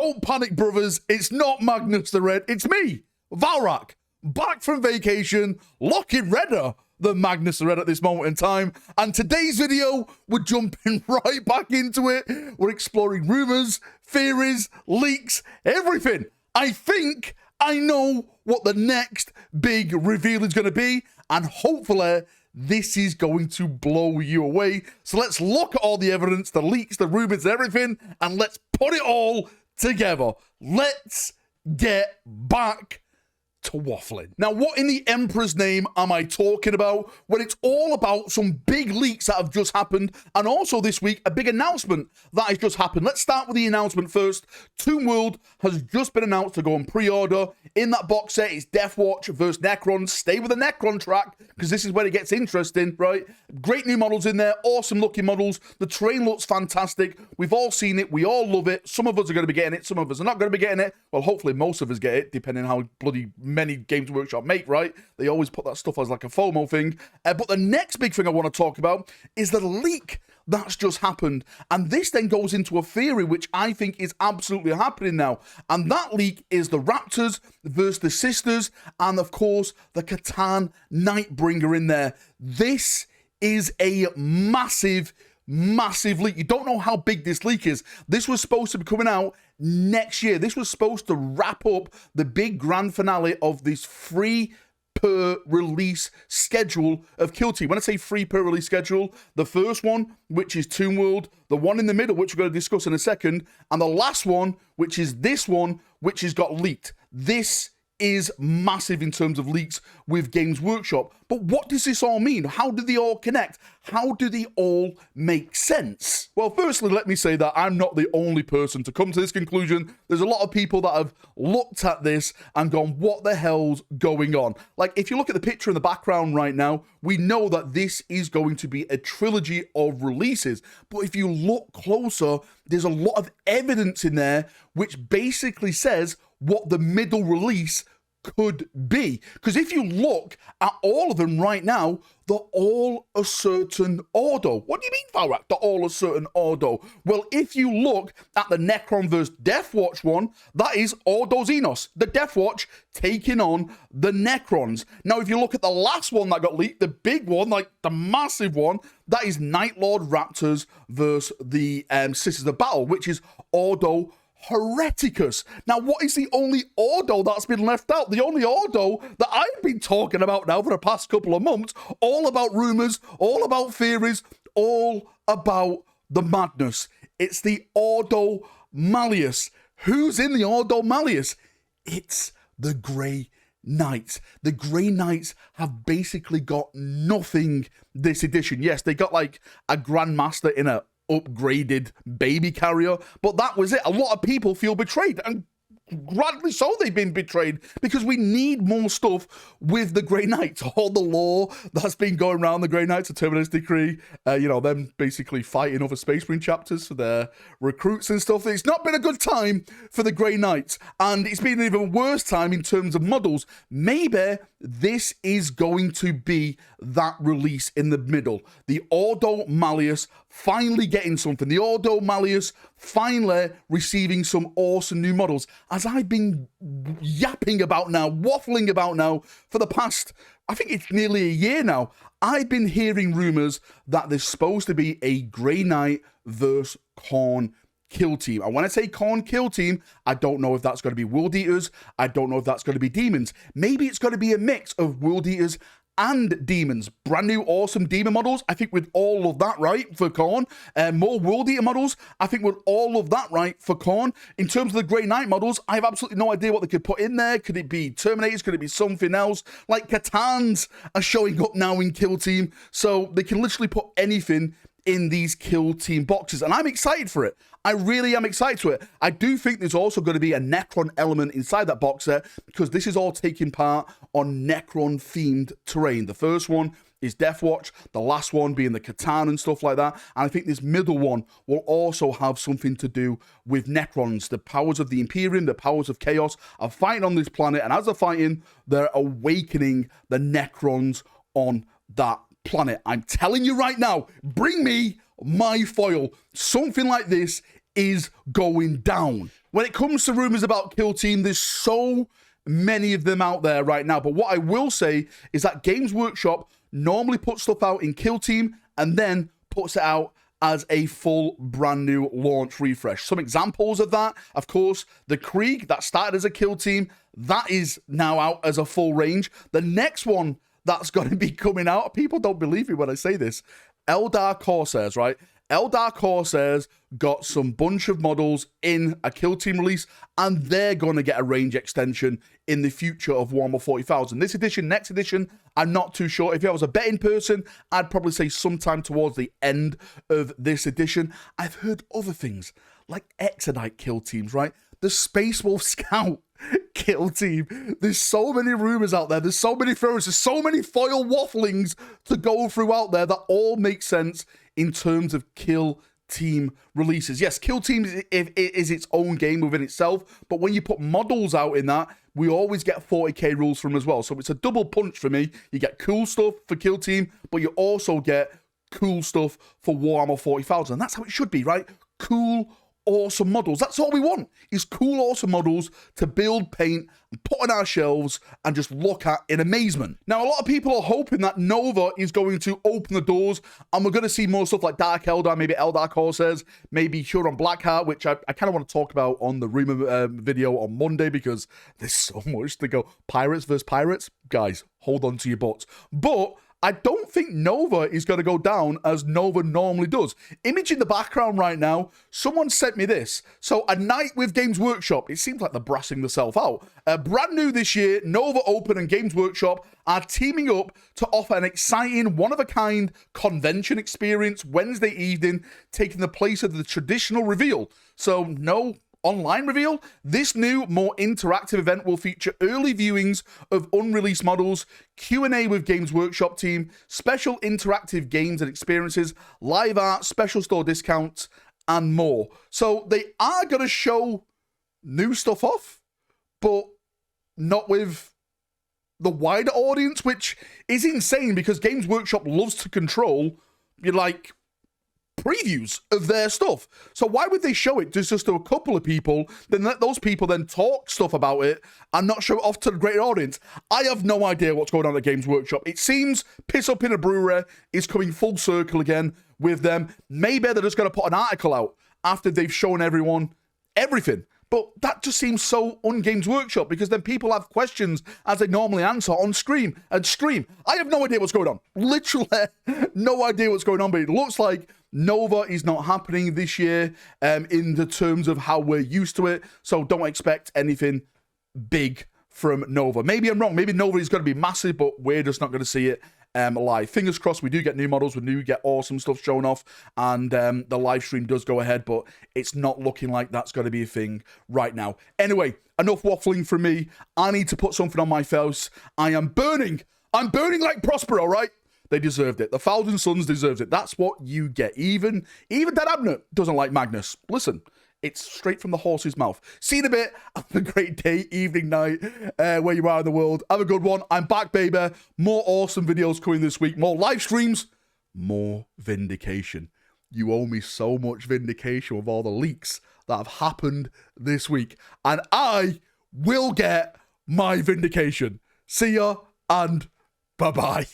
Don't panic, brothers. It's not Magnus the Red. It's me, Valrak, back from vacation, looking redder than Magnus the Red at this moment in time. And today's video, we're jumping right back into it. We're exploring rumors, theories, leaks, everything. I think I know what the next big reveal is going to be, and hopefully this is going to blow you away. So let's look at all the evidence, the leaks, the rumors, everything, and let's put it all together. Let's get back to waffling. Now, what in the Emperor's name am I talking about? Well, it's all about some big leaks that have just happened, and also this week, a big announcement that has just happened. Let's start with the announcement first. Tomb World has just been announced to go on pre-order. In that box set, it's Deathwatch versus Necron. Stay with the Necron track, because this is where it gets interesting, right? Great new models in there, awesome looking models. The terrain looks fantastic. We've all seen it. We all love it. Some of us are going to be getting it. Some of us are not going to be getting it. Well, hopefully most of us get it, depending on how bloody many Games Workshop make, right? They always put that stuff as like a FOMO thing. But the next big thing I want to talk about is the leak that's just happened. And this then goes into a theory which I think is absolutely happening now. And that leak is the Raptors versus the Sisters, and of course the Catan Nightbringer in there. This is a massive leak. You don't know how big this leak is. This was supposed to be coming out next year. This was supposed to wrap up the big grand finale of this free per release schedule of Kill Team. When I say free per release schedule, the first one, which is Tomb World, the one in the middle, which we're going to discuss in a second, and the last one, which is this one, which has got leaked. This is massive in terms of leaks with Games Workshop. But what does this all mean? How do they all connect? How do they all make sense? Well, firstly, let me say that I'm not the only person to come to this conclusion. There's a lot of people that have looked at this and gone, what the hell's going on? Like, if you look at the picture in the background right now, we know that this is going to be a trilogy of releases. But if you look closer, there's a lot of evidence in there which basically says what the middle release could be. Because if you look at all of them right now, they're all a certain order. What do you mean, Valrak? They're all a certain order. Well, if you look at the Necron vs. Deathwatch one, that is Ordo Xenos, the Deathwatch taking on the Necrons. Now, if you look at the last one that got leaked, the big one, like the massive one, that is Night Lord Raptors versus the Sisters of Battle, which is Ordo Hereticus. Now, what is the only Ordo that's been left out? The only Ordo that I've been talking about now for the past couple of months, all about rumors, all about theories, all about the madness. It's the Ordo Malleus. Who's in the Ordo Malleus? It's the Grey Knights. The Grey Knights have basically got nothing this edition. Yes, they got like a Grandmaster in a upgraded baby carrier, but that was it. A lot of people feel betrayed, and gladly so they've been betrayed, because we need more stuff with the Grey Knights. All the lore that's been going around the Grey Knights, the Terminus Decree, them basically fighting over Space Marine chapters for their recruits and stuff. It's not been a good time for the Grey Knights, and it's been an even worse time in terms of models. Maybe this is going to be that release in the middle. The Ordo Malleus finally getting something. The Ordo Malleus finally receiving some awesome new models. As I've been yapping about now, waffling about now for the past, I think it's nearly a year now, I've been hearing rumors that there's supposed to be a Grey Knight versus Khorne Kill Team. And when I say Khorne Kill Team, I don't know if that's going to be World Eaters. I don't know if that's going to be Demons. Maybe it's going to be a mix of World Eaters and Demons. Brand new awesome Demon models. I think with all of that right for Khorne. More World Eater models. I think with all of that right for Khorne. In terms of the Grey Knight models, I have absolutely no idea what they could put in there. Could it be Terminators? Could it be something else? Like Catans are showing up now in Kill Team. So they can literally put anything in these Kill Team boxes, and I'm excited for it. I really am excited for it. I do think there's also going to be a Necron element inside that box set, because this is all taking part on Necron themed terrain. The first one is Deathwatch, the last one being the Catan and stuff like that, and I think this middle one will also have something to do with Necrons. The powers of the Imperium, the powers of Chaos are fighting on this planet, and as they're fighting, they're awakening the Necrons on that planet. I'm telling you right now, bring me my foil. Something like this is going down. When it comes to rumors about Kill Team, there's so many of them out there right now. But what I will say is that Games Workshop normally puts stuff out in Kill Team and then puts it out as a full brand new launch refresh. Some examples of that, of course, the Krieg that started as a Kill Team, that is now out as a full range. The next one that's going to be coming out, people don't believe me when I say this, Eldar Corsairs, right? Eldar Corsairs got some bunch of models in a Kill Team release, and they're going to get a range extension in the future of Warhammer 40,000. This edition, next edition, I'm not too sure. If I was a betting person, I'd probably say sometime towards the end of this edition. I've heard other things, like Exodite Kill Teams, right? The Space Wolf Scout Kill Team. There's so many rumors out there. There's so many theories. There's so many foil wafflings to go through out there that all make sense in terms of Kill Team releases. Yes, Kill Team is its own game within itself, but when you put models out in that, we always get 40k rules from them as well. So it's a double punch for me. You get cool stuff for Kill Team, but you also get cool stuff for Warhammer 40,000. That's how it should be, right? Cool, awesome models. That's all we want, is cool, awesome models to build, paint, and put on our shelves and just look at in amazement. Now, a lot of people are hoping that Nova is going to open the doors and we're going to see more stuff like Dark Eldar, maybe Eldar Corsairs, maybe Huron Blackheart, which I kind of want to talk about on the rumor video on Monday because there's so much to go. Pirates versus Pirates? Guys, hold on to your butts. But I don't think Nova is going to go down as Nova normally does. Image in the background right now, someone sent me this. So, a night with Games Workshop. It seems like they're brassing themselves out. Brand new this year, Nova Open and Games Workshop are teaming up to offer an exciting, one-of-a-kind convention experience Wednesday evening, taking the place of the traditional reveal. So, no online reveal. This new, more interactive event will feature early viewings of unreleased models, Q&A with Games Workshop team, special interactive games and experiences, live art, special store discounts, and more. So they are going to show new stuff off, but not with the wider audience, which is insane because Games Workshop loves to control, previews of their stuff. So why would they show it just to a couple of people, then let those people then talk stuff about it and not show it off to the greater audience? I have no idea what's going on at Games Workshop. It seems Piss Up in a Brewery is coming full circle again with them. Maybe they're just going to put an article out after they've shown everyone everything. But that just seems so un-Games Workshop because then people have questions as they normally answer on stream. I have no idea what's going on. Literally no idea what's going on, but it looks like Nova is not happening this year in the terms of how we're used to it. So don't expect anything big from Nova. Maybe I'm wrong. Maybe Nova is going to be massive, but we're just not going to see it live. Fingers crossed we do get new models, we do get awesome stuff shown off, and the live stream does go ahead, but it's not looking like that's going to be a thing right now. Anyway, enough waffling from me. I need to put something on my face. I am burning. I'm burning like Prospero, right? They deserved it. The Thousand Sons deserves it. That's what you get. Even Dad Abner doesn't like Magnus. Listen, it's straight from the horse's mouth. See you in a bit. Have a great day, evening, night, where you are in the world. Have a good one. I'm back, baby. More awesome videos coming this week. More live streams. More vindication. You owe me so much vindication with all the leaks that have happened this week. And I will get my vindication. See ya and bye-bye.